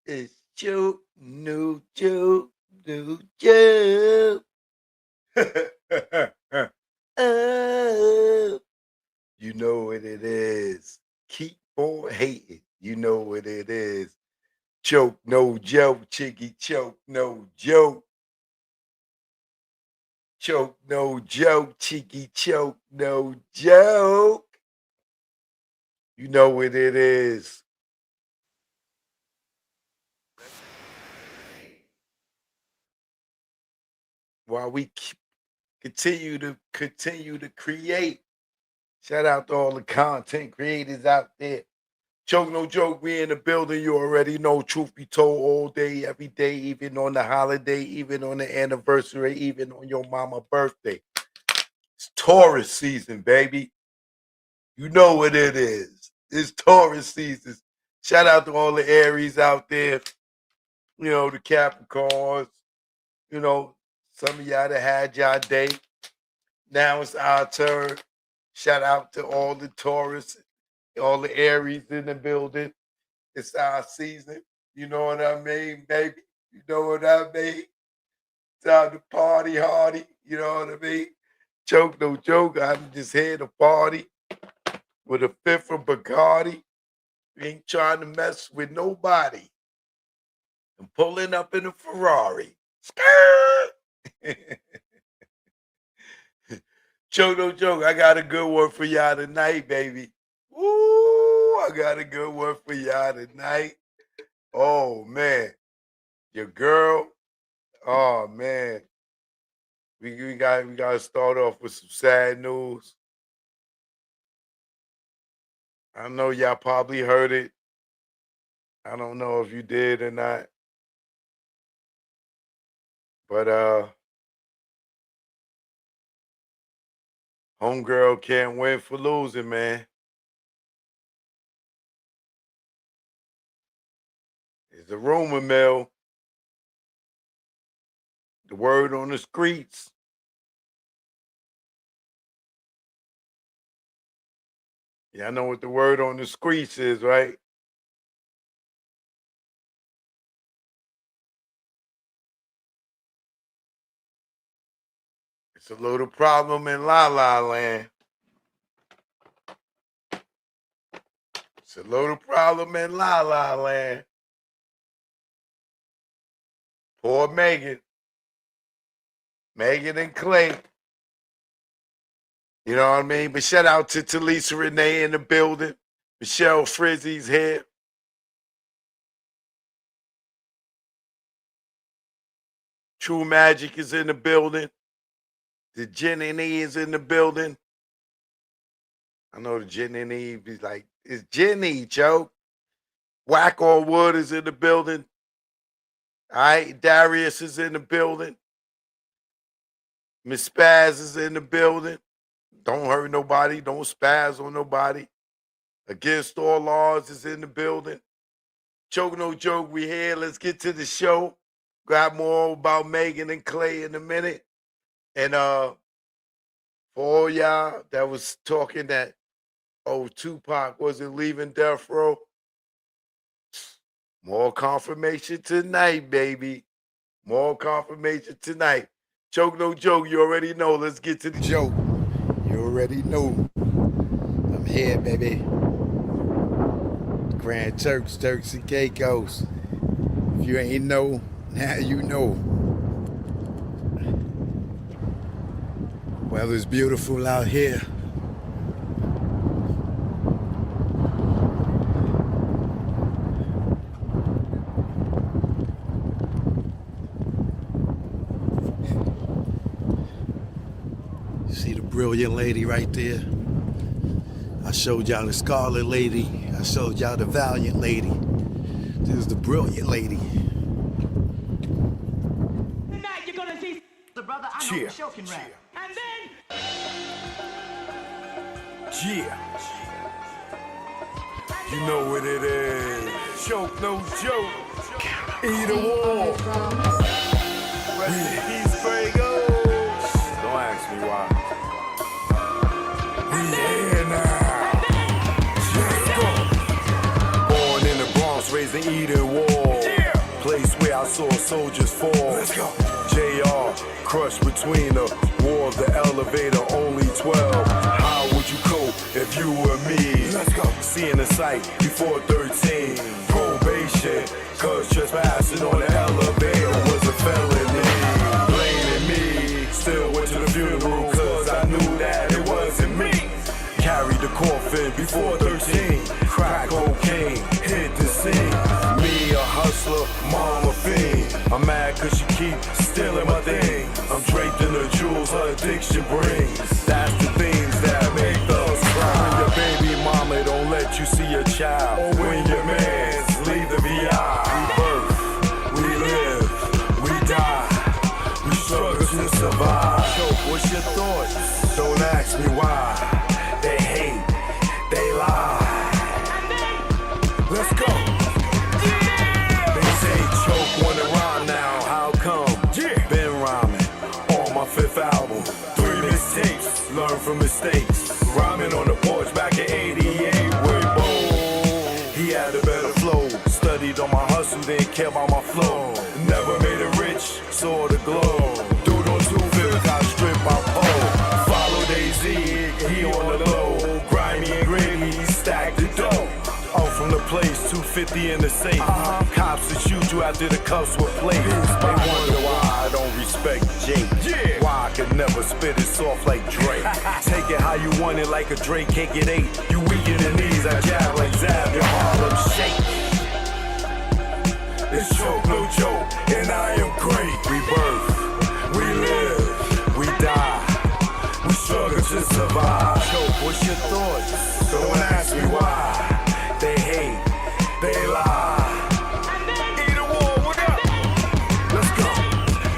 It's Joe, no Joe, no Joe. Oh, you know what it is. Keep on hating. You know what it is. Choke, no joke. Chicky, choke, no joke. Choke, no joke. Cheeky, choke, no joke. You know what it is. While we continue to create. Shout out to all the content creators out there. Joke, no joke, we in the building. You already know, truth be told, all day, every day, even on the holiday, even on the anniversary, even on your mama's birthday. It's Taurus season, baby. You know what it is. It's Taurus season. Shout out to all the Aries out there. You know, the Capricorns. You know, some of y'all that had y'all day. Now it's our turn. Shout out to all the Taurus, all the Aries in the building. It's our season. You know what I mean, baby? You know what I mean? It's time to party hardy. You know what I mean? Joke, no joke. I'm just here to party with a fifth from Bacardi. Ain't trying to mess with nobody. I'm pulling up in a Ferrari. Joke, no joke. I got a good one for y'all tonight, baby. Ooh, I got a good one for y'all tonight. Oh, man. Your girl. Oh, man. We got to start off with some sad news. I know y'all probably heard it. I don't know if you did or not. But homegirl can't win for losing, man. It's a rumor mill. The word on the streets. Yeah, I know what the word on the streets is, right? It's a little problem in La La Land. It's a little problem in La La Land. Poor Megan. Megan and Klay. You know what I mean? But shout out to Talisa Renee in the building. Michelle Frizzy's here. True Magic is in the building. The Jen and E is in the building. I know the Jen and E be like, it's Jenny, Joe. Whack on Wood is in the building. All right, Darius is in the building. Miss Spaz is in the building. Don't hurt nobody. Don't spaz on nobody. Against All Laws is in the building. Joke, no joke, we here. Let's get to the show. Got more about Megan and Klay in a minute. And for all y'all that was talking that, oh, Tupac wasn't leaving Death Row, more confirmation tonight, baby. More confirmation tonight. Joke, no joke, you already know. Let's get to the joke. You already know. I'm here, baby. Grand Turks, Turks and Caicos. If you ain't know, now you know. Well, it's beautiful out here. See the brilliant lady right there? I showed y'all the scarlet lady. I showed y'all the valiant lady. This is the brilliant lady. Tonight you're gonna see the brother I know the show can rap. And then You know what it is. Joke, no joke. Eat a wall. Rest in peace, Fuego. Don't ask me why. We here now. Born in the Bronx, raised in Eden Wall. place where I saw soldiers fall. Let's go. JR, crushed between the walls, the elevator, only 12. How would you cope if you were me? Let's go. Seeing the sight before 13. Probation, cause trespassing on the elevator was a felony. Blaming me, still went to the funeral cause I knew that it wasn't me. Carried the coffin before 13. Crack cocaine, hit the scene. Me a hustler, mom a fiend. I'm mad cause she keep stealing my thing. I'm draped in the jewels her addiction brings. That's the things that make us cry. When your baby mama don't let you see your child, or when your mans leave the VI. We birth, we live, we die. We struggle to survive. So what's your thoughts? Don't ask me why. They hate, they lie. Let's go. Yeah. They say choke wanna rhyme now. How come? Yeah. Been rhyming on my 5th album. 3 mistakes, learn from mistakes. Rhyming on the porch back in 88 with Bo. He had a better flow. Studied on my hustle, didn't care about my flow. Never made it rich, saw the glow. Dude on 250, got stripped my pole. Follow Daisy, he on the low. Grimy and gritty, he stacked the dough. Out from the place, 250 in the safe. Cops that shoot you after the cuffs were played. They wonder why I don't respect Jake. Yeah. Why I could never spit it soft like Drake. Take it how you want it, like a Drake can't get 8. You weak in the knees, I jab like Zab, your Harlem shake. It's choke, no joke, and I am great. We birth, we live, we die. We struggle to survive. Choke, what's your thoughts? Don't ask me why. They hate, they lie. Either war, what up? Let's go.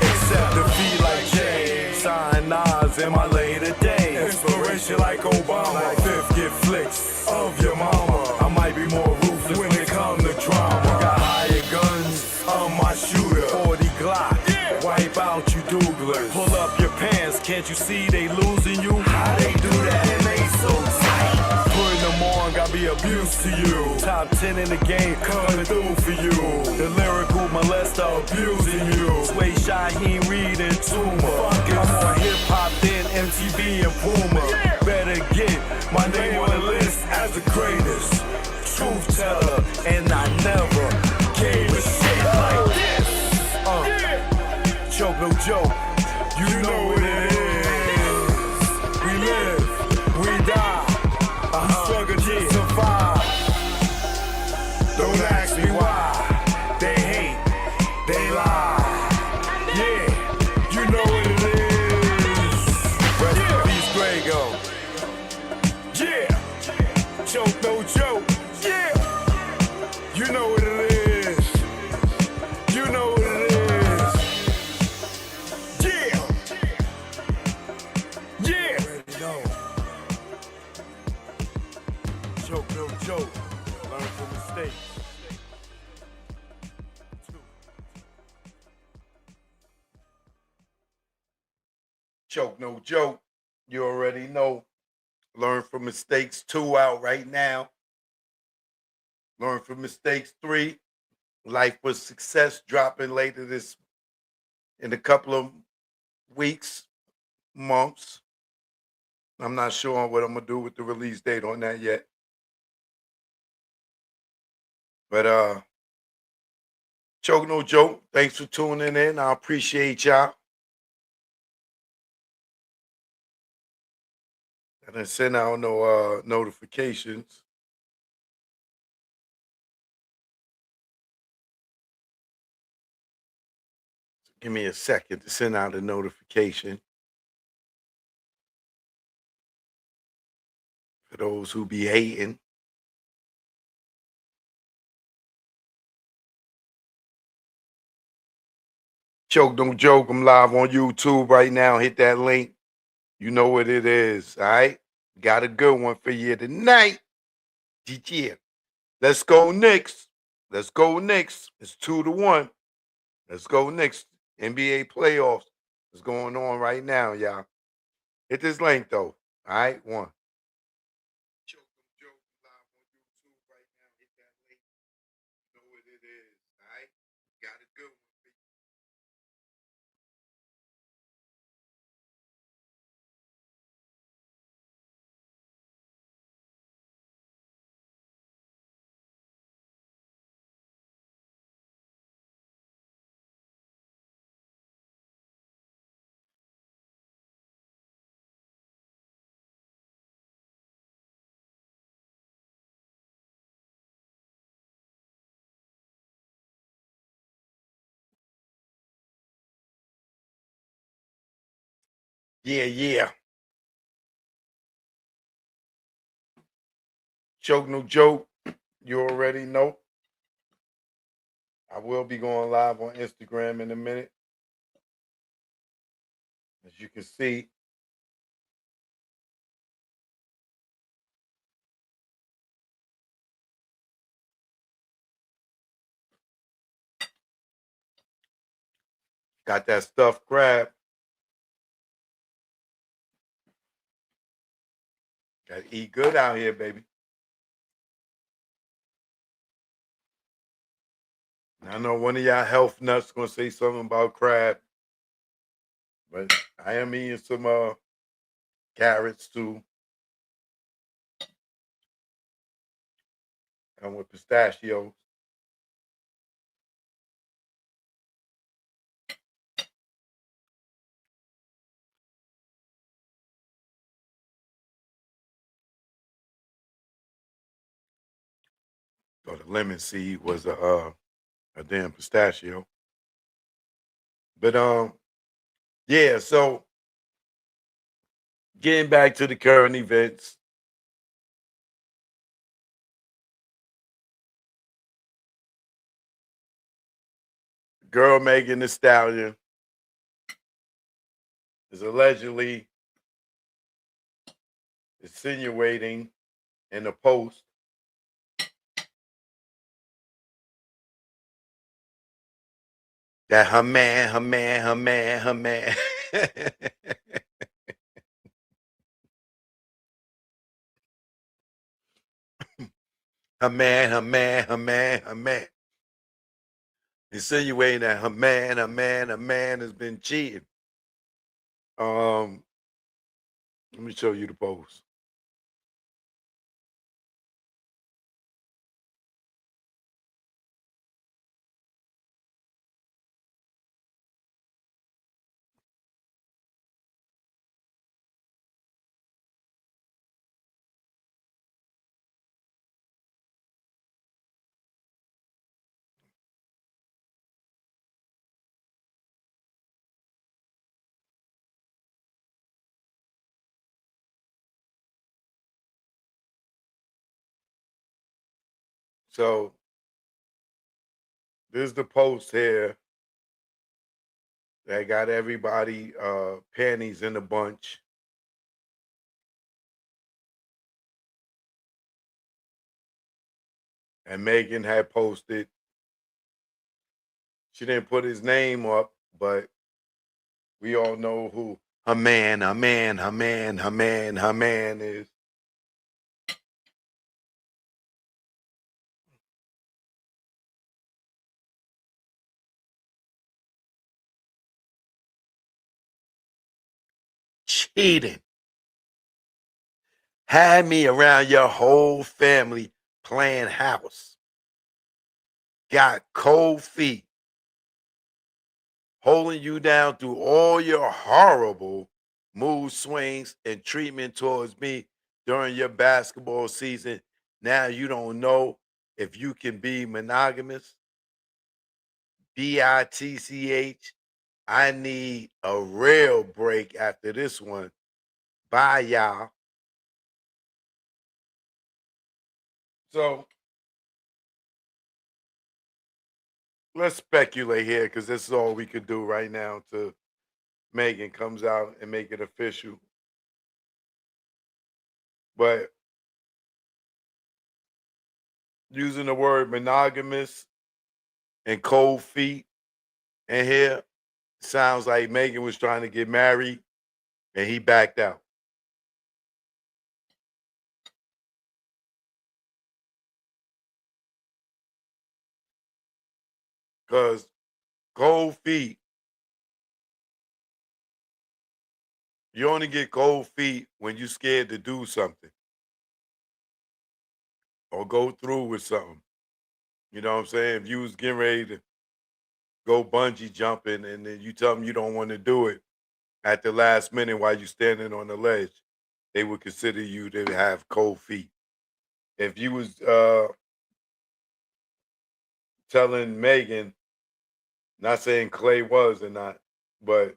Accept defeat like Jay. Sign Nas in my later days. Inspiration like Obama. 5th get flicks of your mama. I might be more ruthless when it comes to drama. Got higher guns on my shooter. 40 Glock. Yeah. Wipe out you Douglas. Pull up your pants, can't you see they losing you? How they do that and they so tight. Putting them on, gotta be abuse to you. Top 10 in the game, coming through for you. The lyrical molester abusing you. Sway Shaheem Reed and Tuma. I'm on hip hop, then MTV and Puma. Yeah. Better get my name on the list as the greatest truth teller, and I never gave a shit like this. Choke, no joke, you know what it is. We live, we die. We struggle to survive. Don't ask me why. They hate, they lie. Yeah, you know what it is. Rest in peace, Grego. Yeah, choke, no joke. Yeah, you know what it is. You know what it is. Yeah, yeah. Ready, no. Choke, no joke. Learn from mistakes. Choke, no joke. You already know. Learn from mistakes 2 out right now. Learn from mistakes 3. Life was success dropping later this in a couple of weeks, months. I'm not sure what I'm gonna do with the release date on that yet. But choke no joke. Thanks for tuning in. I appreciate y'all. I didn't send out no notifications. Give me a second to send out a notification. For those who be hating. Choke don't joke. I'm live on YouTube right now. Hit that link. You know what it is. All right. Got a good one for you tonight. Yeah. Let's go Knicks. Let's go Knicks. It's 2-1. Let's go Knicks. NBA playoffs is going on right now, y'all. Hit this link though. All right. 1. Choke don't joke. Live on YouTube right now. Hit that link. You know what it is. All right. Got a Yeah. Joke, no joke. You already know. I will be going live on Instagram in a minute. As you can see. Got that stuffed crab. Got to eat good out here, baby. I know one of y'all health nuts gonna say something about crab, but I am eating some carrots too. Come with pistachios. So the lemon seed was a damn pistachio. But yeah, so getting back to the current events. Girl Megan Thee Stallion is allegedly insinuating in a post that her man, her man, her man, her man. Her man, her man, her man, her man. Insinuating that her man, her man, her man has been cheating. Let me show you the post. So this is the post here that got everybody panties in a bunch. And Megan had posted. She didn't put his name up, but we all know who her man, her man, her man, her man, her man is. Cheating. Had me around your whole family playing house. Got cold feet. Holding you down through all your horrible mood swings and treatment towards me during your basketball season. Now you don't know if you can be monogamous. BITCH. I need a real break after this one. Bye, y'all. So let's speculate here because this is all we could do right now till Megan comes out and make it official. But using the word monogamous and cold feet in here sounds like Megan was trying to get married and he backed out. Because cold feet, you only get cold feet when you're scared to do something or go through with something. You know what I'm saying? If you was getting ready to go bungee jumping and then you tell them you don't want to do it at the last minute while you're standing on the ledge, they would consider you to have cold feet. If you was telling Megan, not saying Klay was or not, but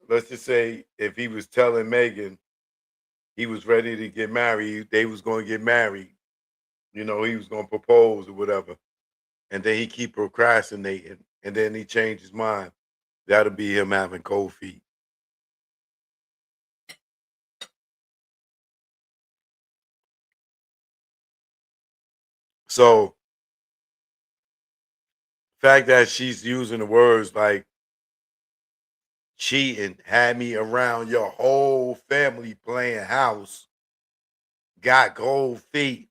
let's just say if he was telling Megan he was ready to get married, they was going to get married. He was going to propose or whatever, and then he keep procrastinating, and then he changed his mind. That'll be him having cold feet. So, fact that she's using the words like cheating, had me around your whole family playing house, got cold feet,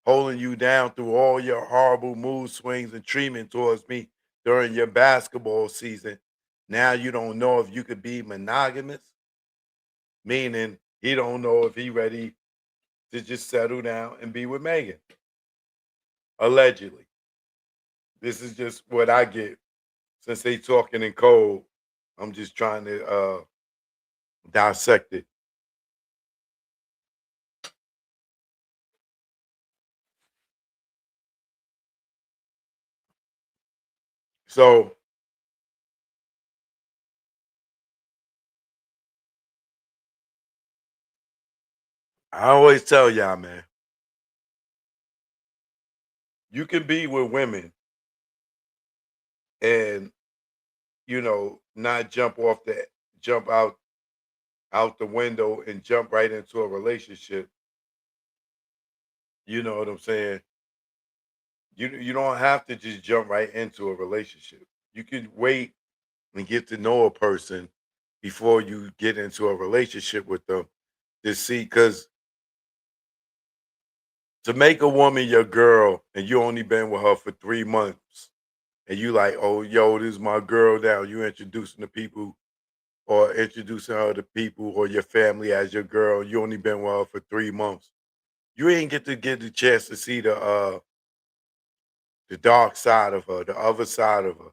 holding you down through all your horrible mood swings and treatment towards me during your basketball season. Now you don't know if you could be monogamous, meaning he don't know if he ready to just settle down and be with Megan. Allegedly. This is just what I get since they talking in code. I'm just trying to dissect it. So I always tell y'all, man, you can be with women and not jump out the window and jump right into a relationship. You know what I'm saying? You don't have to just jump right into a relationship. You can wait and get to know a person before you get into a relationship with them to see, because to make a woman your girl and you only been with her for 3 months and you like, oh yo, this is my girl now. You introducing the people or introducing her to people or your family as your girl. You only been with her for 3 months. You ain't get the chance to see the dark side of her, the other side of her.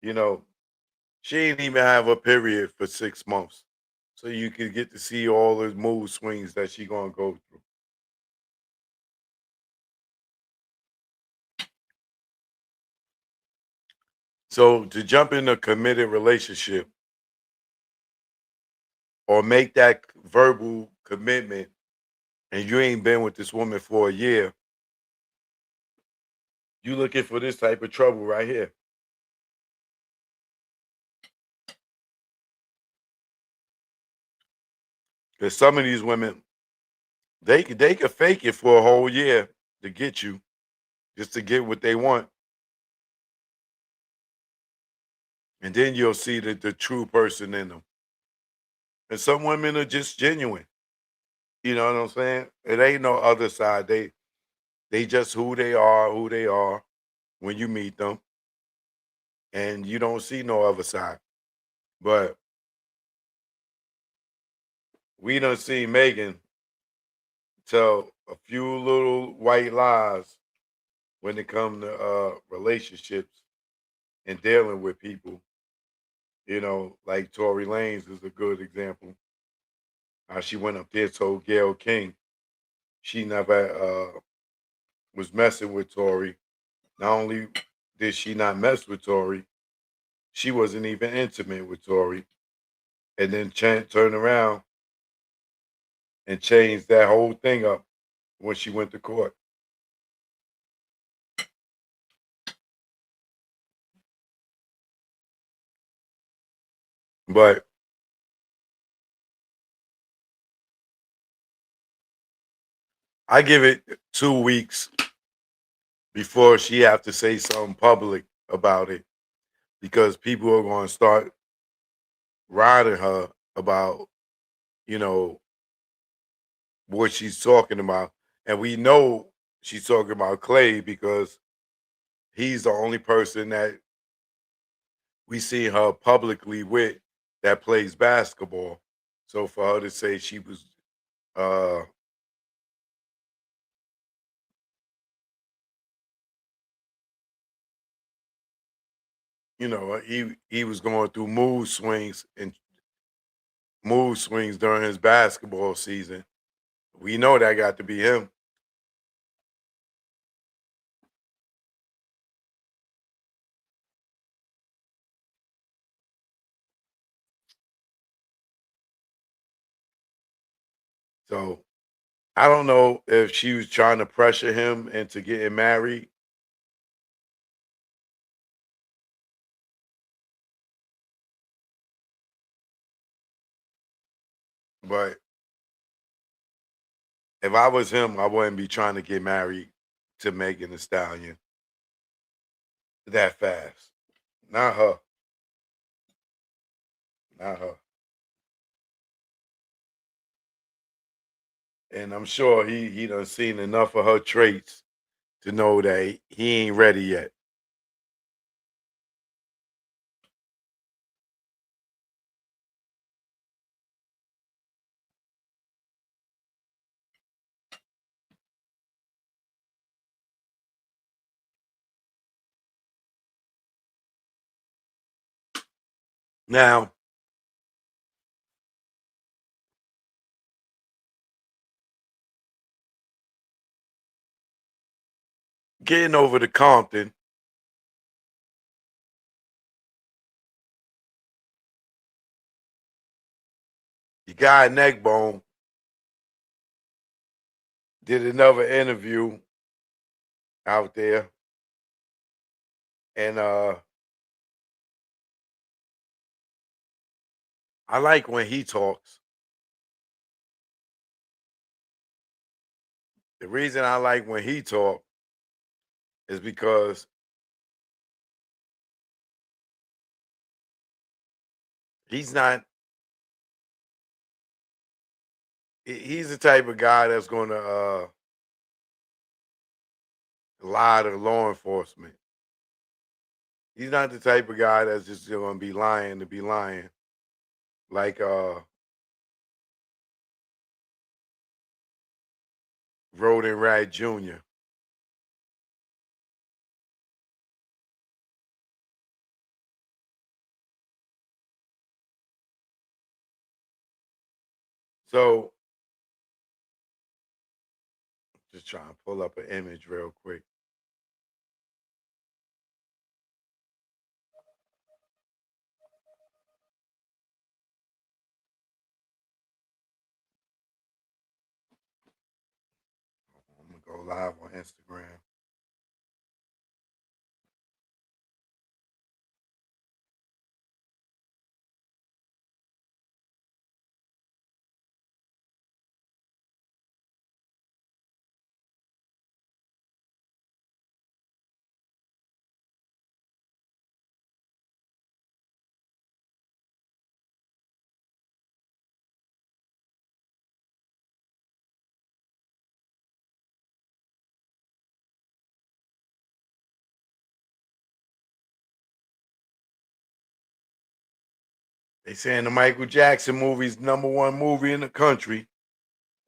You know, she ain't even have a period for 6 months. So you could get to see all the mood swings that she gonna go through. So to jump in a committed relationship or make that verbal commitment and you ain't been with this woman for a year, you looking for this type of trouble right here. Because some of these women, they could fake it for a whole year to get you, just to get what they want, and then you'll see the true person in them. And some women are just genuine. You know what I'm saying? It ain't no other side. They just who they are when you meet them, and you don't see no other side. But we done see Megan tell a few little white lies when it come to relationships and dealing with people. Like Tory Lanez is a good example. How she went up there told Gail King she never was messing with Tory. Not only did she not mess with Tory, she wasn't even intimate with Tory. And then turned around and changed that whole thing up when she went to court. But I give it 2 weeks before she have to say something public about it, because people are going to start riding her about you know what she's talking about, and we know she's talking about Klay because he's the only person that we see her publicly with that plays basketball. So for her to say she was, uh, he was going through mood swings during his basketball season. We know that got to be him. So I don't know if she was trying to pressure him into getting married. But if I was him, I wouldn't be trying to get married to Megan Thee Stallion that fast. Not her. Not her. And I'm sure he done seen enough of her traits to know that he ain't ready yet. Now, getting over to Compton, your guy Neckbone did another interview out there, and I like when he talks. The reason I like when he talk is because he's not. He's the type of guy that's going to lie to law enforcement. He's not the type of guy that's just going to be lying to be lying, like Roden Rat Jr. So, just trying to pull up an image real quick. I'm gonna go live on Instagram. They saying the Michael Jackson movie's #1 movie in the country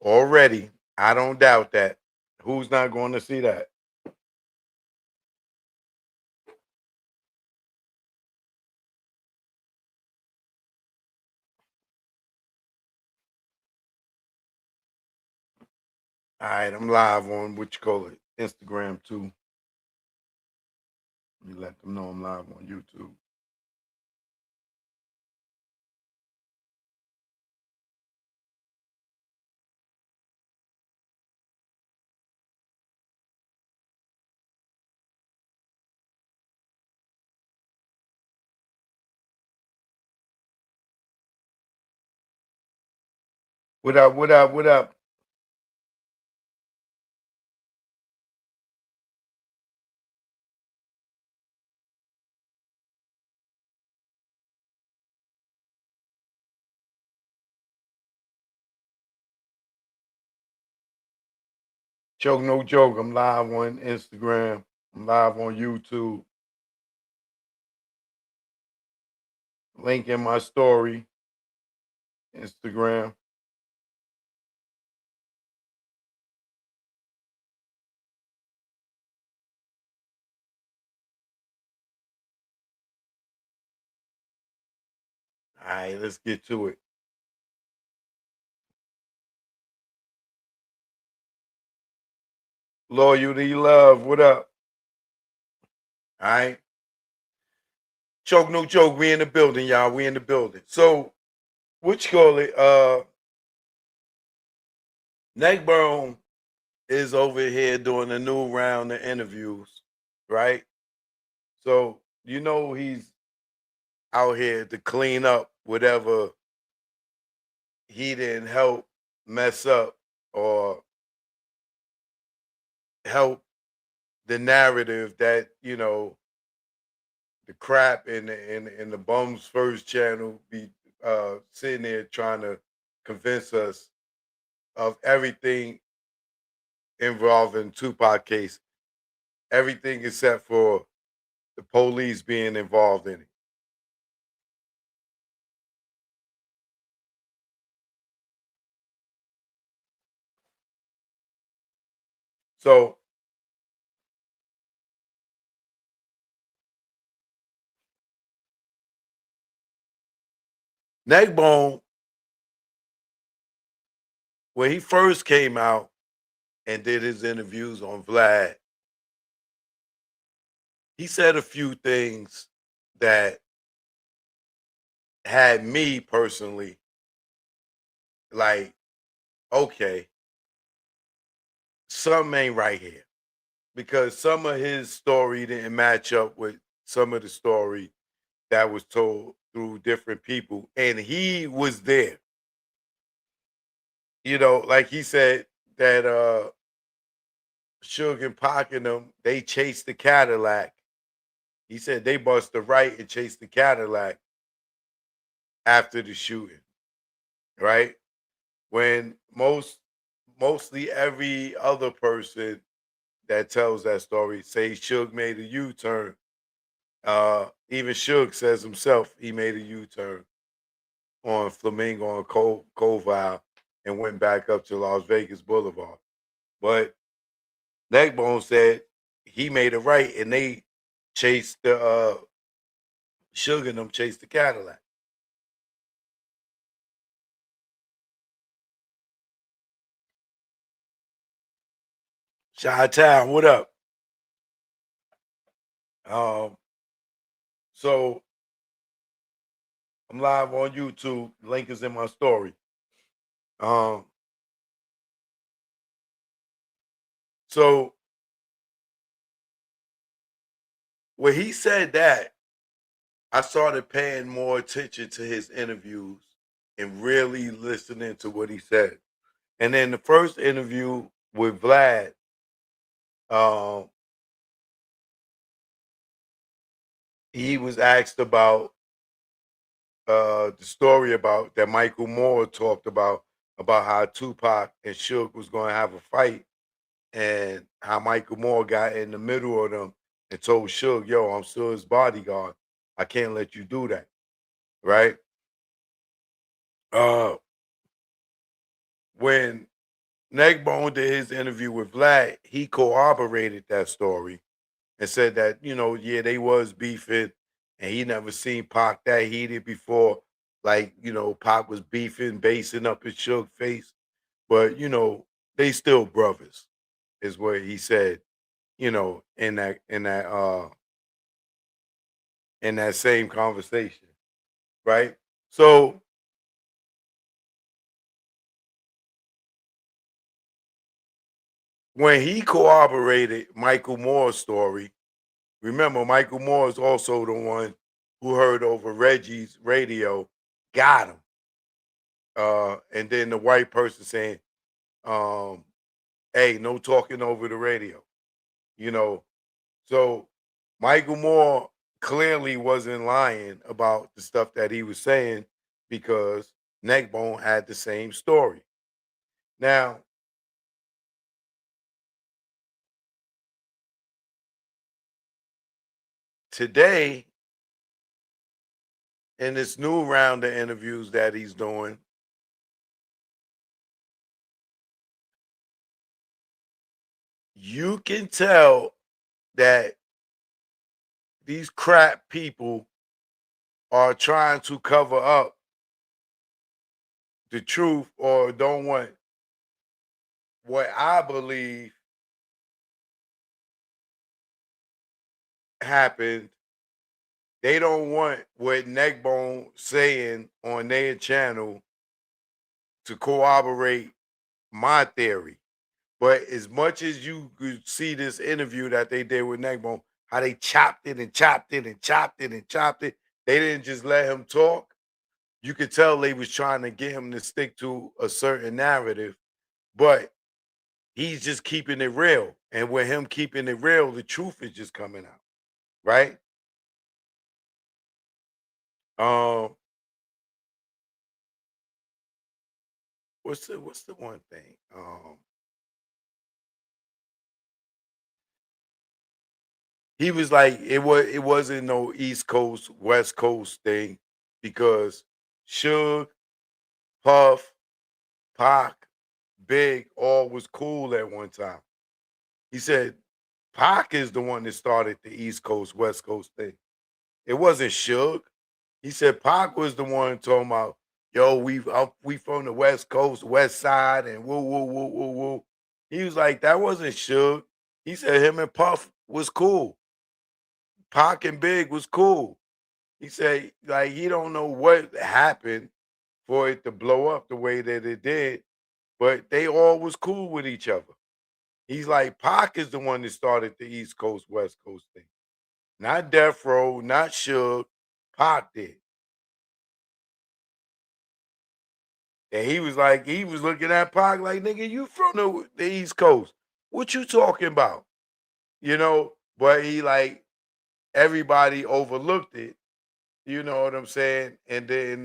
already. I don't doubt that. Who's not going to see that? All right, I'm live on what you call it, Instagram too. Let me let them know I'm live on YouTube. What up? What up? What up? Joke no joke. I'm live on Instagram. I'm live on YouTube. Link in my story. Instagram. All right, let's get to it. Loyalty love. What up? All right. Choke no joke. We in the building, y'all. We in the building. So what you call it? Neckbone is over here doing a new round of interviews, right? So he's out here to clean up whatever he didn't help mess up or help the narrative that the crap in the bums first channel be sitting there trying to convince us of everything involving Tupac case, everything except for the police being involved in it. So Neckbone, when he first came out and did his interviews on Vlad, he said a few things that had me personally like, okay, something ain't right here. Because some of his story didn't match up with some of the story that was told through different people. And he was there. Like he said that Suge and Pac and them, they chased the Cadillac. He said they bust the right and chased the Cadillac after the shooting, right? When mostly every other person that tells that story say Suge made a U-turn. Even Suge says himself he made a U-turn on Flamingo and Covile and went back up to Las Vegas Boulevard. But Neckbone said he made it right and they chased the Suge and them chased the Cadillac. Chi-Town, what up? Um, so I'm live on YouTube. Link is in my story. So when he said that, I started paying more attention to his interviews and really listening to what he said. And then the first interview with Vlad, um, he was asked about the story about that Michael Moore talked about how Tupac and Suge was going to have a fight, and how Michael Moore got in the middle of them and told Suge, "Yo, I'm still his bodyguard. I can't let you do that." Right? Uh, when Neckbone did his interview with Vlad, he corroborated that story and said that, yeah, they was beefing and he never seen Pac that heated before. Like, Pac was beefing, basing up his Suge face. But, they still brothers, is what he said, in that same conversation. Right. So when he corroborated Michael Moore's story, remember, Michael Moore is also the one who heard over Reggie's radio, got him. And then the white person saying, um, hey, no talking over the radio, you know. So Michael Moore clearly wasn't lying about the stuff that he was saying because Neckbone had the same story. Now, today, in this new round of interviews that he's doing, you can tell that these crap people are trying to cover up the truth or don't want what I believe happened. They don't want what Neckbone saying on their channel to corroborate my theory. But as much as you could see this interview that they did with Neckbone, how they chopped it and chopped it and chopped it and chopped it, they didn't just let him talk. You could tell they was trying to get him to stick to a certain narrative, but he's just keeping it real. And with him keeping it real, the truth is just coming out, right? Um, what's the one thing? He was like, it wasn't no East Coast, West Coast thing because Suge, Puff, Pac, Big, all was cool at one time. He said Pac is the one that started the East Coast, West Coast thing. It wasn't Suge. He said Pac was the one talking about, yo, we from the West Coast, West Side, and woo, woo, woo, woo, woo. He was like, that wasn't Suge. He said him and Puff was cool. Pac and Big was cool. He said, like, he don't know what happened for it to blow up the way that it did, but they all was cool with each other. He's like, Pac is the one that started the East Coast, West Coast thing. Not Death Row, not Suge. Pac did. And he was like, he was looking at Pac like, nigga, you from the East Coast. What you talking about? You know, but he like, everybody overlooked it. You know what I'm saying? And then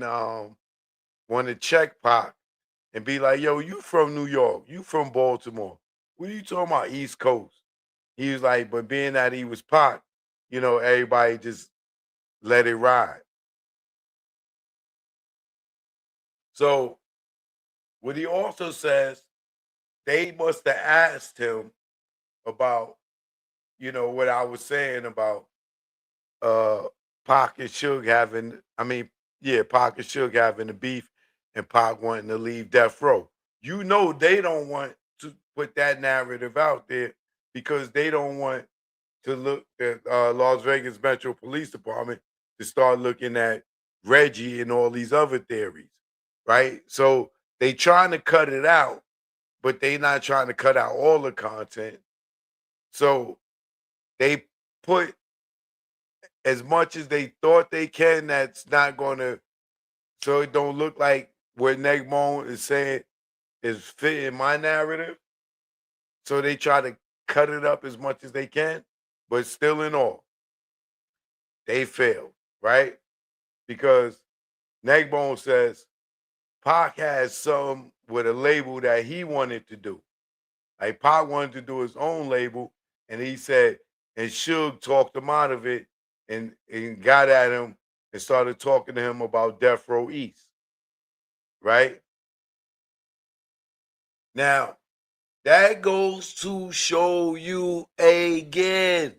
want to check Pac and be like, yo, you from New York, you from Baltimore. What are you talking about, East Coast? He was like, but being that he was Pac, you know, everybody just let it ride. So what he also says, they must have asked him about, you know, what I was saying about uh Pac and Suge having, I mean, yeah, Pac and Suge having the beef and Pac wanting to leave Death Row. You know they don't want to put that narrative out there because they don't want to look at Las Vegas Metro Police Department to start looking at Reggie and all these other theories, right? So they trying to cut it out, but they not trying to cut out all the content. So they put as much as they thought they can, that's not going to, so it don't look like what Neckbone is saying is fitting my narrative. So they try to cut it up as much as they can, but still in all, they failed, right? Because Neckbone says Pac has some with a label that he wanted to do. Like Pac wanted to do his own label, and he said, and Suge talked him out of it and got at him and started talking to him about Death Row East, right? Now, that goes to show you again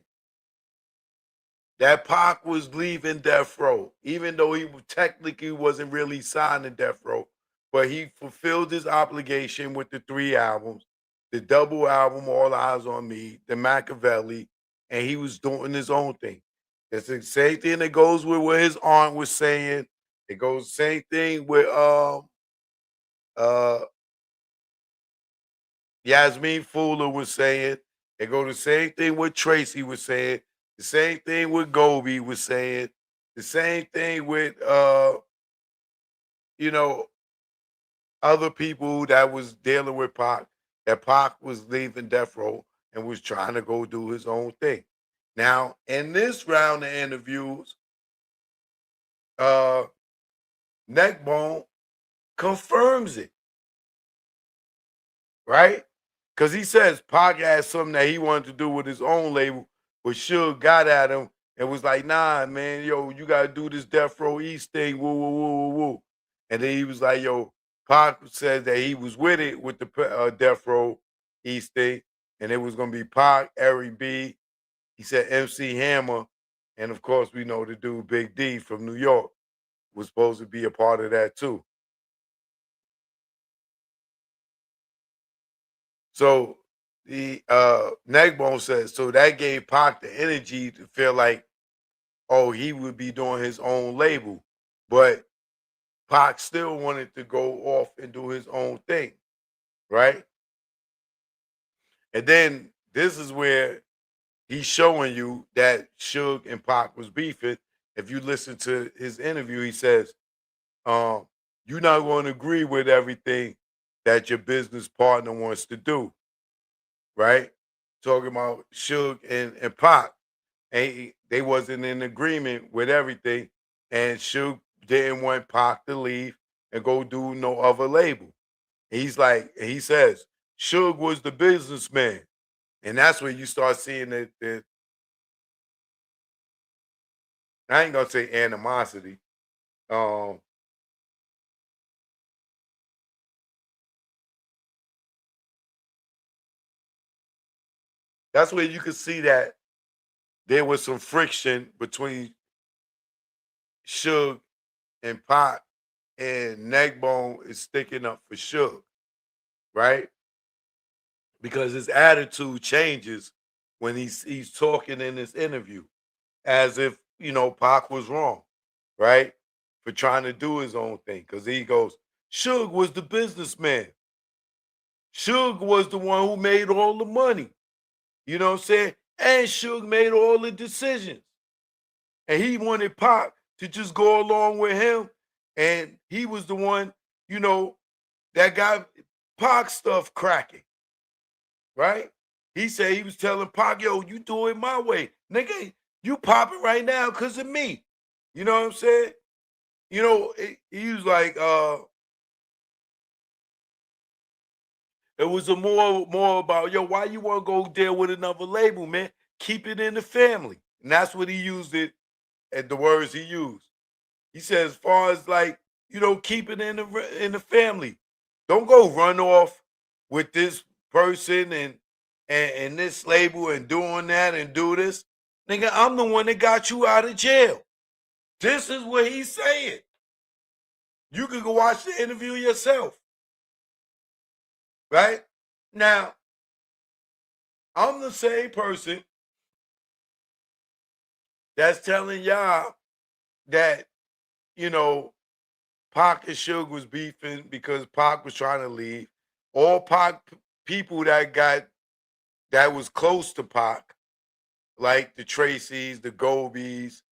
that Pac was leaving Death Row, even though he technically wasn't really signed to Death Row, but he fulfilled his obligation with the 3 albums, the double album, All Eyes on Me, the Machiavelli, and he was doing his own thing. It's the same thing that goes with what his aunt was saying. It goes the same thing with uh Yasmin Fuller was saying. It go the same thing with Tracy was saying. The same thing with Gobi was saying. The same thing with you know, other people that was dealing with Pac. That Pac was leaving Death Row and was trying to go do his own thing. Now, in this round of interviews, uh Neckbone confirms it, right? Because he says Pac had something that he wanted to do with his own label, but Suge got at him and was like, nah, man, yo, you got to do this Death Row East thing, woo, woo, woo, woo, woo. And then he was like, yo, Pac said that he was with it with the Death Row East thing, and it was going to be Pac, Eric B. He said MC Hammer, and of course, we know the dude Big D from New York was supposed to be a part of that too. So the Neckbone says, so that gave Pac the energy to feel like, oh, he would be doing his own label. But Pac still wanted to go off and do his own thing, right? And then this is where he's showing you that Suge and Pac was beefing. If you listen to his interview, he says, um, you're not going to agree with everything that your business partner wants to do, right? Talking about Suge and Pac. And they wasn't in agreement with everything. And Suge didn't want Pac to leave and go do no other label. He's like, he says, Suge was the businessman. And that's when you start seeing the I ain't gonna say animosity. Um, that's where you can see that there was some friction between Suge and Pac, and Neckbone is sticking up for Suge, right? Because his attitude changes when he's talking in this interview, as if Pac was wrong, right, for trying to do his own thing. Because he goes, Suge was the businessman. Suge was the one who made all the money. You know what I'm saying? And Suge made all the decisions. And he wanted Pac to just go along with him. And he was the one, you know, that got Pac stuff cracking, right? He said he was telling Pac, yo, you do it my way. Nigga, you popping right now because of me. You know what I'm saying? He was like, it was a more about, yo, why you want to go deal with another label, man? Keep it in the family. And that's what he used it at the words he used. He said, as far as like, keep it in the family. Don't go run off with this person and this label and doing that and do this. Nigga, I'm the one that got you out of jail. This is what he's saying. You can go watch the interview yourself. Right? Now, I'm the same person that's telling y'all that, Pac and Suge was beefing because Pac was trying to leave. All Pac people that was close to Pac, like the Tracys, the Gobies,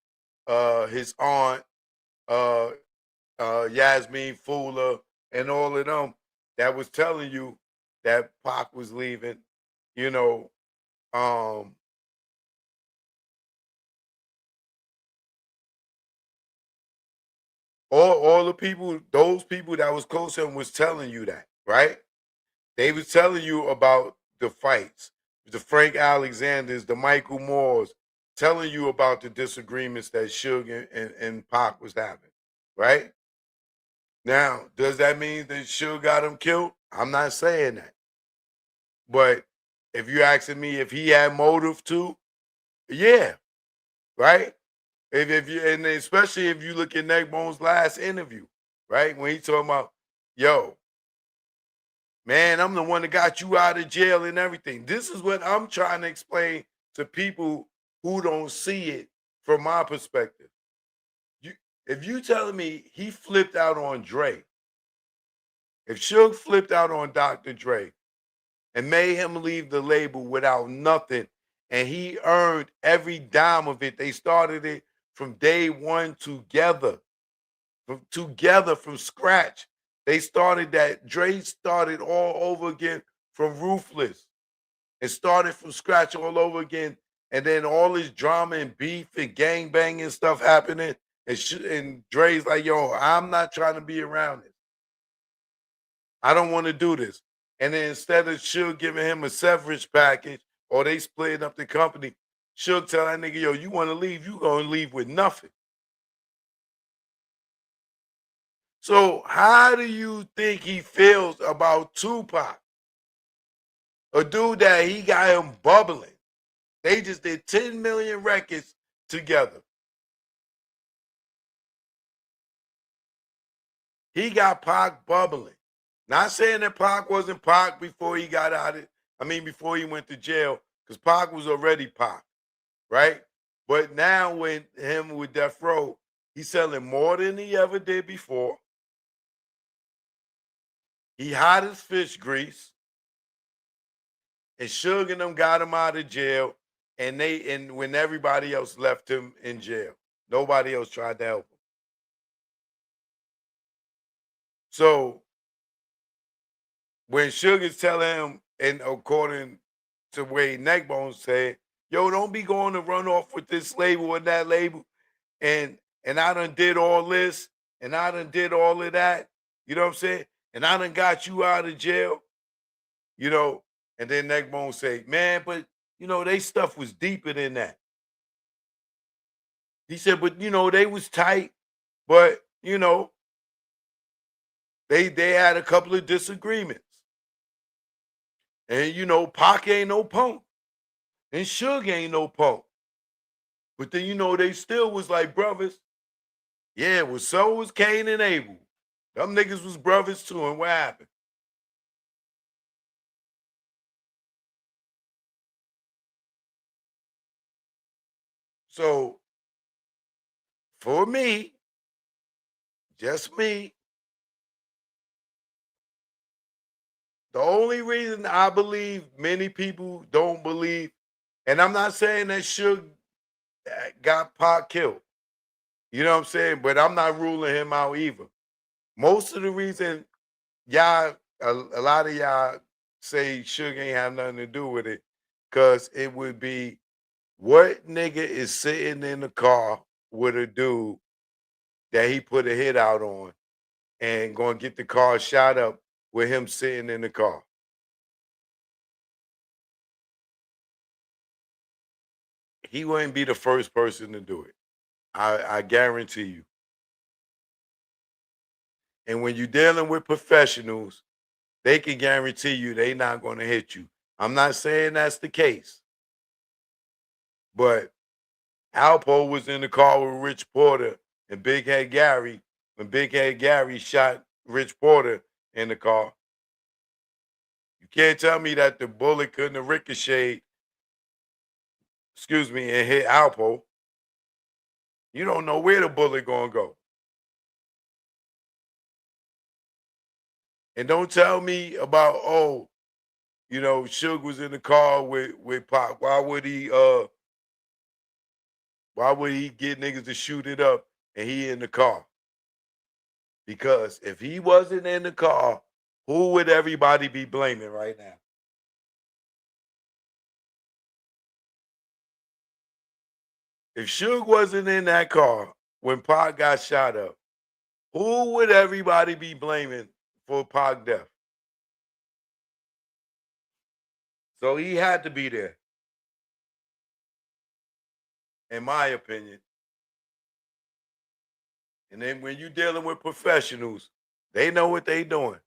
his aunt, uh, Yasmin Fuller, and all of them, that was telling you that Pac was leaving. You know, um, all the people, those people that was close to him was telling you that, right? They was telling you about the fights, the Frank Alexanders, the Michael Moores, telling you about the disagreements that Suge and Pac was having, right? Now, does that mean that Suge got him killed? I'm not saying that. But if you're asking me if he had motive to, yeah, right? If you and especially if you look at Neckbone's last interview, right? When he talking about, yo, man, I'm the one that got you out of jail and everything. This is what I'm trying to explain to people who don't see it from my perspective. You, if you telling me he flipped out on Dre, if Suge flipped out on Dr. Dre and made him leave the label without nothing, and he earned every dime of it, they started it from day one together from scratch. They started that. Dre started all over again from Ruthless. It started from scratch all over again. And then all this drama and beef and gang banging stuff happening. And Dre's like, yo, I'm not trying to be around it. I don't want to do this. And then instead of Suge giving him a severance package or they splitting up the company, Suge tell that nigga, yo, you want to leave, you going to leave with nothing. So how do you think he feels about Tupac? A dude that he got him bubbling. They just did 10 million records together. He got Pac bubbling. Not saying that Pac wasn't Pac before he got out of, before he went to jail, because Pac was already Pac, right? But now when him with Death Row, he's selling more than he ever did before. He hot as fish grease. and Suge and them got him out of jail, and when everybody else left him in jail, nobody else tried to help him. So when Suge is telling him, and according to Wade Neckbone said, yo, don't be going to run off with this label and that label, and I done did all this, and I done did all of that, you know what I'm saying? And I done got you out of jail, you know. And then Neckbone say, man, but you know, they stuff was deeper than that. He said, but you know, they was tight, but you know, they had a couple of disagreements. And you know, Pac ain't no punk. And Suge ain't no punk. But then you know, they still was like brothers. Yeah, well, so was Cain and Abel. Them niggas was brothers too, and what happened? So for me, just me, the only reason I believe many people don't believe, and I'm not saying that Suge got Pac killed, you know what I'm saying? But I'm not ruling him out either. Most of the reason y'all, a lot of y'all say Suge ain't have nothing to do with it, because it would be, what nigga is sitting in the car with a dude that he put a hit out on and gonna get the car shot up with him sitting in the car? He wouldn't be the first person to do it. I guarantee you. And when you're dealing with professionals, they can guarantee you they not gonna hit you. I'm not saying that's the case, but Alpo was in the car with Rich Porter and Big Head Gary when Big Head Gary shot Rich Porter in the car. You can't tell me that the bullet couldn't have ricocheted, excuse me, and hit Alpo. You don't know where the bullet gonna go. And don't tell me about, oh, you know, Suge was in the car with Pac. Why would he get niggas to shoot it up and he in the car? Because if he wasn't in the car, who would everybody be blaming right now? If Suge wasn't in that car when Pac got shot up, who would everybody be blaming for Pac death? So he had to be there, in my opinion. And then when you're dealing with professionals, they know what they doing.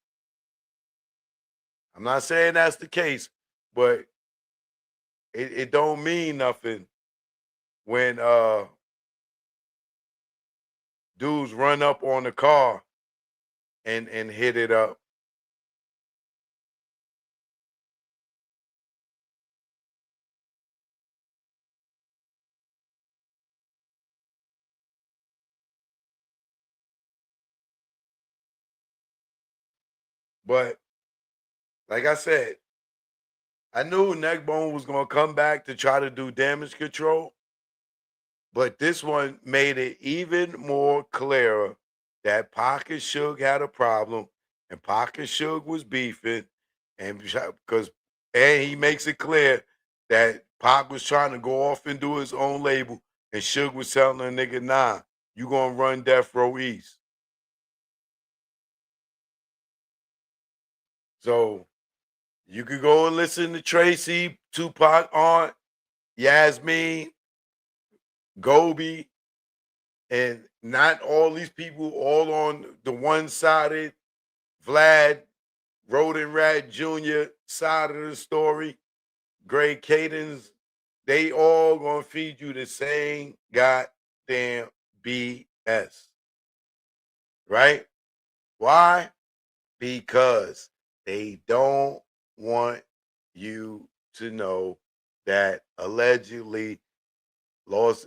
I'm not saying that's the case, but it don't mean nothing when dudes run up on the car and hit it up. But like I said, I knew Neckbone was gonna come back to try to do damage control, but this one made it even more clearer that Pac and Suge had a problem, and Pac and Suge was beefing, and because he makes it clear that Pac was trying to go off and do his own label, and Suge was telling the nigga, nah, you gonna run Death Row East. So you could go and listen to Tracy, Tupac, Aunt, Yasmin, Gobi, and not all these people all on the one-sided Vlad, Roden Rat Jr. side of the story, Greg Cadens, they all gonna feed you the same goddamn BS. Right? Why? Because they don't want you to know that allegedly Los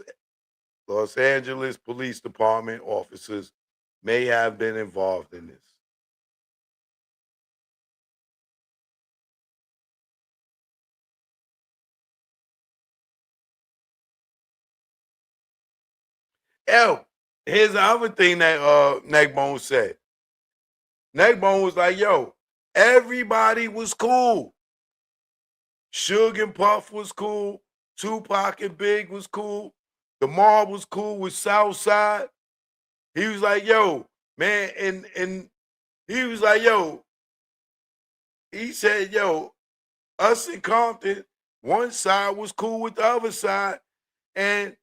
Angeles Police Department officers may have been involved in this. Yo, here's the other thing that Neckbone said. Neckbone was like, yo, everybody was cool. Suge and Puff was cool. Tupac and Big was cool. The Mob was cool with Southside. He was like, yo, man, and he was like, yo, he said, yo, us in Compton, one side was cool with the other side, and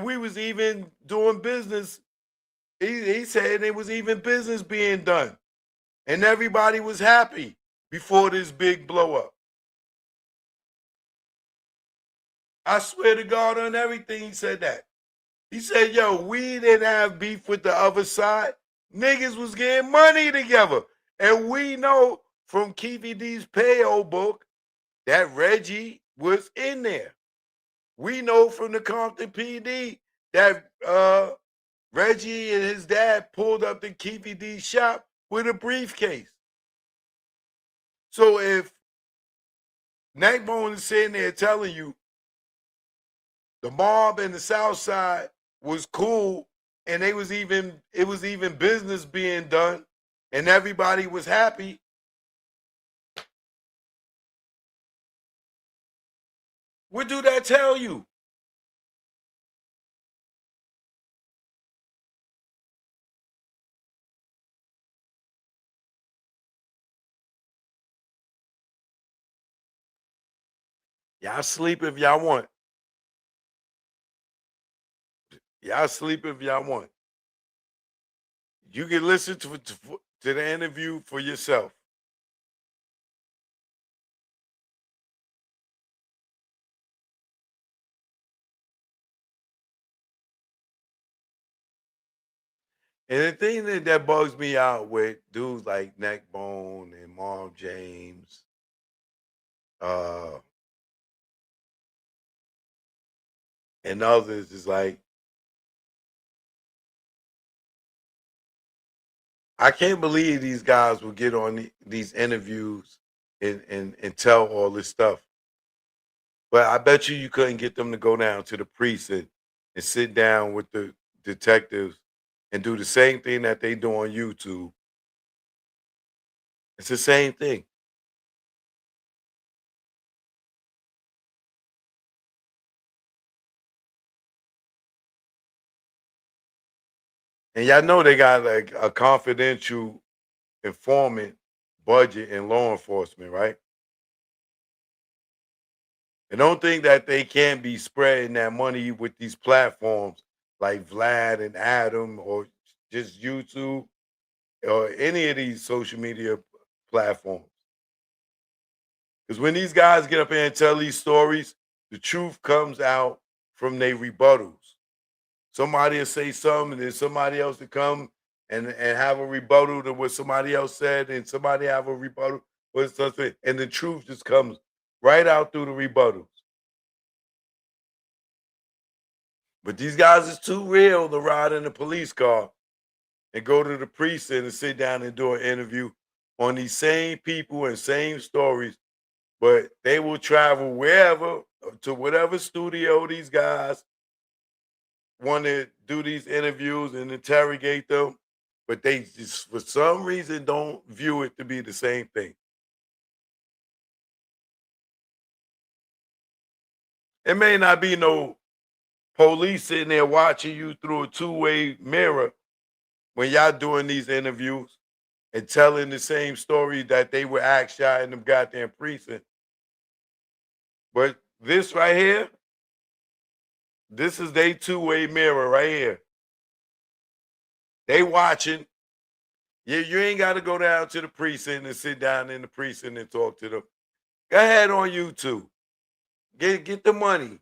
we was even doing business. He said there was even business being done, and everybody was happy before this big blow up. I swear to God on everything, he said that. He said, yo, we didn't have beef with the other side. Niggas was getting money together. And we know from Keefy D's payo book that Reggie was in there. We know from the Compton PD that Reggie and his dad pulled up to Keefy D's shop with a briefcase. So if Neckbone is sitting there telling you the Mob and the South Side was cool, and it was even business being done, and everybody was happy. What do that tell you? Y'all sleep if y'all want. Y'all sleep if y'all want. You can listen to the interview for yourself. And the thing that bugs me out with dudes like Neckbone and Mom James, uh, and others is like, I can't believe these guys will get on these interviews and tell all this stuff. But I bet you couldn't get them to go down to the precinct and sit down with the detectives and do the same thing that they do on YouTube. It's the same thing. And y'all know they got like a confidential informant budget in law enforcement, right? And don't think that they can't be spreading that money with these platforms like Vlad and Adam or just YouTube or any of these social media platforms. Because when these guys get up here and tell these stories, the truth comes out from their rebuttals. Somebody will say something, and then somebody else will come and have a rebuttal to what somebody else said, and somebody have a rebuttal with something, and the truth just comes right out through the rebuttals. But these guys is too real to ride in a police car and go to the precinct and sit down and do an interview on these same people and same stories, but they will travel wherever to whatever studio these guys want to do these interviews and interrogate them, but they just for some reason don't view it to be the same thing. It may not be no police sitting there watching you through a two-way mirror when y'all doing these interviews and telling the same story that they were act shot in the goddamn precinct. But this right here, this is their two-way mirror right here. They watching. You ain't got to go down to the precinct and sit down in the precinct and talk to them. Go ahead on YouTube. Get the money.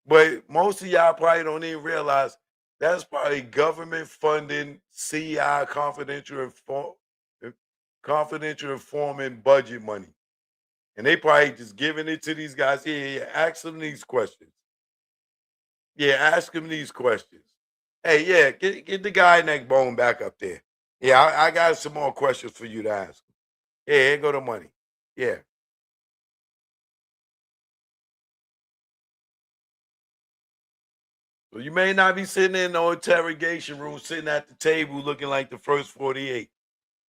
But most of y'all probably don't even realize that's probably government funding CI confidential informant budget money. And they probably just giving it to these guys. Yeah, ask them these questions. Yeah, ask him these questions. Hey, yeah, get the guy Neckbone back up there. Yeah, I got some more questions for you to ask. Yeah, here go the money. Yeah. So you may not be sitting in no interrogation room, sitting at the table looking like the first 48.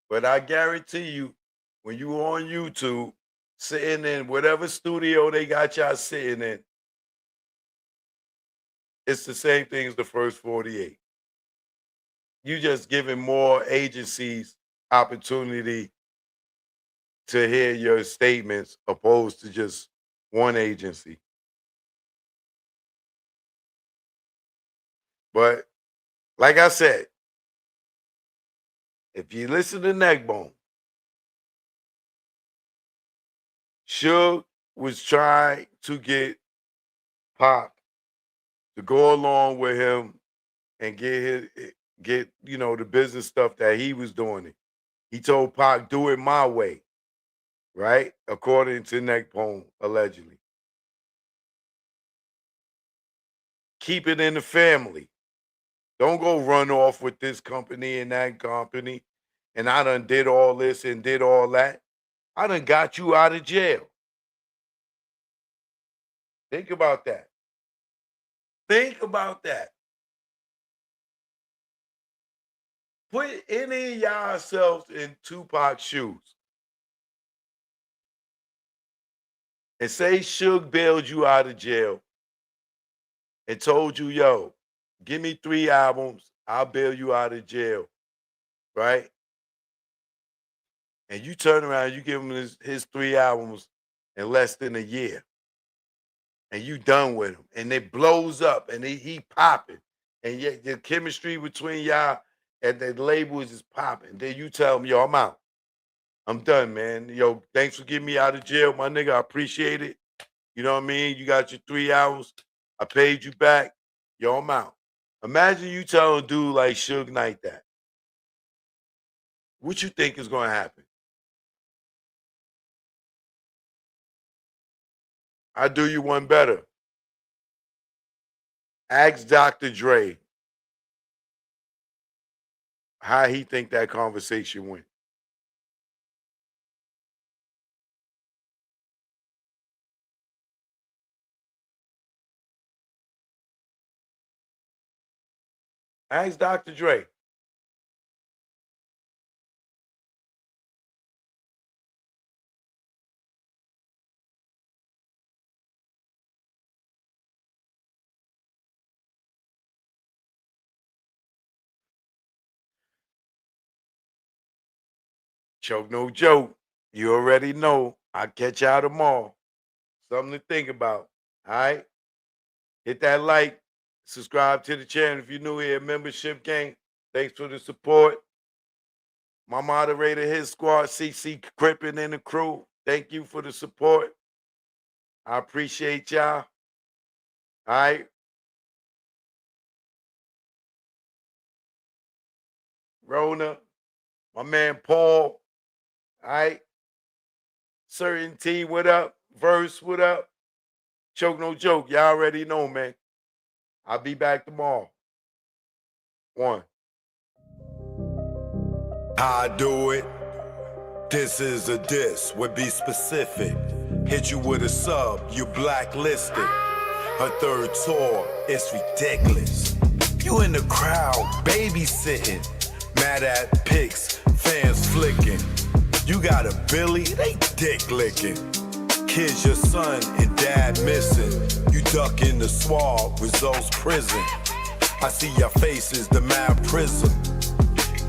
But I guarantee you, when you on YouTube, sitting in whatever studio they got y'all sitting in, it's the same thing as the first 48. You just giving more agencies opportunity to hear your statements opposed to just one agency. But like I said, if you listen to Neckbone, Suge was trying to get Pac to go along with him and get the business stuff that he was doing. He told Pac, do it my way, right? According to Neckbone, allegedly. Keep it in the family. Don't go run off with this company and that company. And I done did all this and did all that. I done got you out of jail. Think about that. Think about that. Put any of yourselves in Tupac's shoes. And say Suge bailed you out of jail and told you, yo, give me 3 albums, I'll bail you out of jail, right? And you turn around, you give him his 3 albums in less than a year. And you done with him. And it blows up and he popping. And yet the chemistry between y'all and the labels is popping. Then you tell him, yo, I'm out. I'm done, man. Yo, thanks for getting me out of jail, my nigga. I appreciate it. You know what I mean? You got your 3 albums. I paid you back. Yo, I'm out. Imagine you telling a dude like Suge Knight that. What you think is going to happen? I do you one better. Ask Dr. Dre how he think that conversation went. Ask Dr. Dre. Choke no joke. You already know. I'll catch y'all tomorrow. Something to think about. All right? Hit that like. Subscribe to the channel if you're new here. Membership gang. Thanks for the support. My moderator, his squad, CC Crippin and the crew. Thank you for the support. I appreciate y'all. All right? Rona, my man Paul. All right? Certainty, what up? Verse, what up? Choke no joke. Y'all already know, man. I'll be back tomorrow. 1. I do it. This is a diss, would be specific. Hit you with a sub, you blacklisted. A 3rd tour, it's ridiculous. You in the crowd, babysitting. Mad at pics, fans flicking. You got a Billy, they dick licking. Kids, your son and dad missing. You duck in the swab, results prison. I see your faces, the mad prism.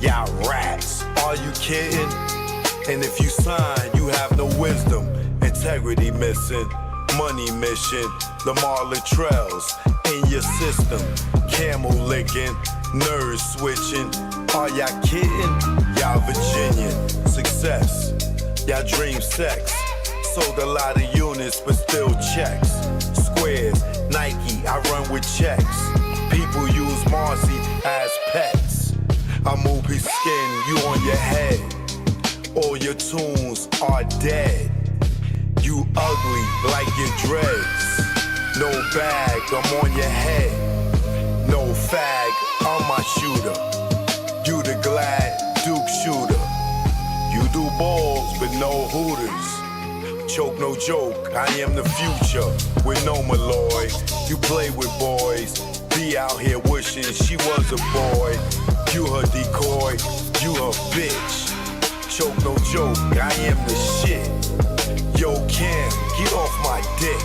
Y'all rats, are you kidding? And if you sign, you have no wisdom. Integrity missing, money mission. Lamar Latrells in your system. Camel licking, nerves switching. Are y'all kidding? Y'all Virginian. Success, y'all dream sex. Sold a lot of units, but still checks. Squares, Nike, I run with checks. People use Marcy as pets. I move his skin, you on your head. All your tunes are dead. You ugly like your dreads. No bag, I'm on your head. No fag, I'm my shooter. You the glad Duke shooter. You do balls, but no hooters. Choke no joke, I am the future with no Malloy. You play with boys, be She out here wishing she was a boy. You her decoy, you her bitch. Choke no joke, I am the shit. Yo, Cam, get off my dick.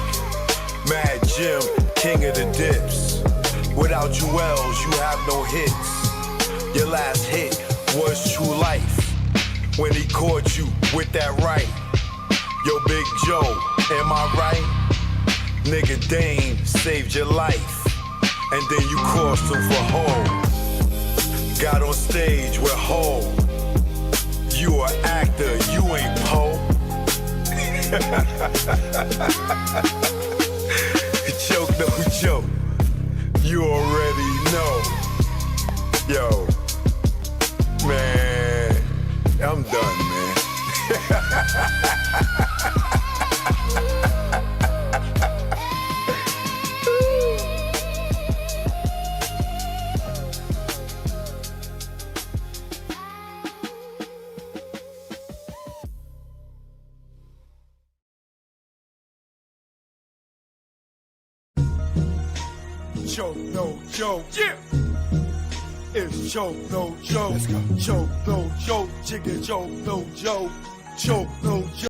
Mad Jim, king of the dips. Without you L's, you have no hits. Your last hit was True Life. When he caught you with that right. Yo, Big Joe, am I right? Nigga Dame saved your life. And then you crossed him for home. Got on stage with Ho. You an actor, you ain't Poe. Joke no joke. You already know. Yo, man, I'm done, man. Joke, no joke. Yeah. It's joke, no joke. Let's go. Joke, no joke. Jigga, joke, no joke. Joke, no joke.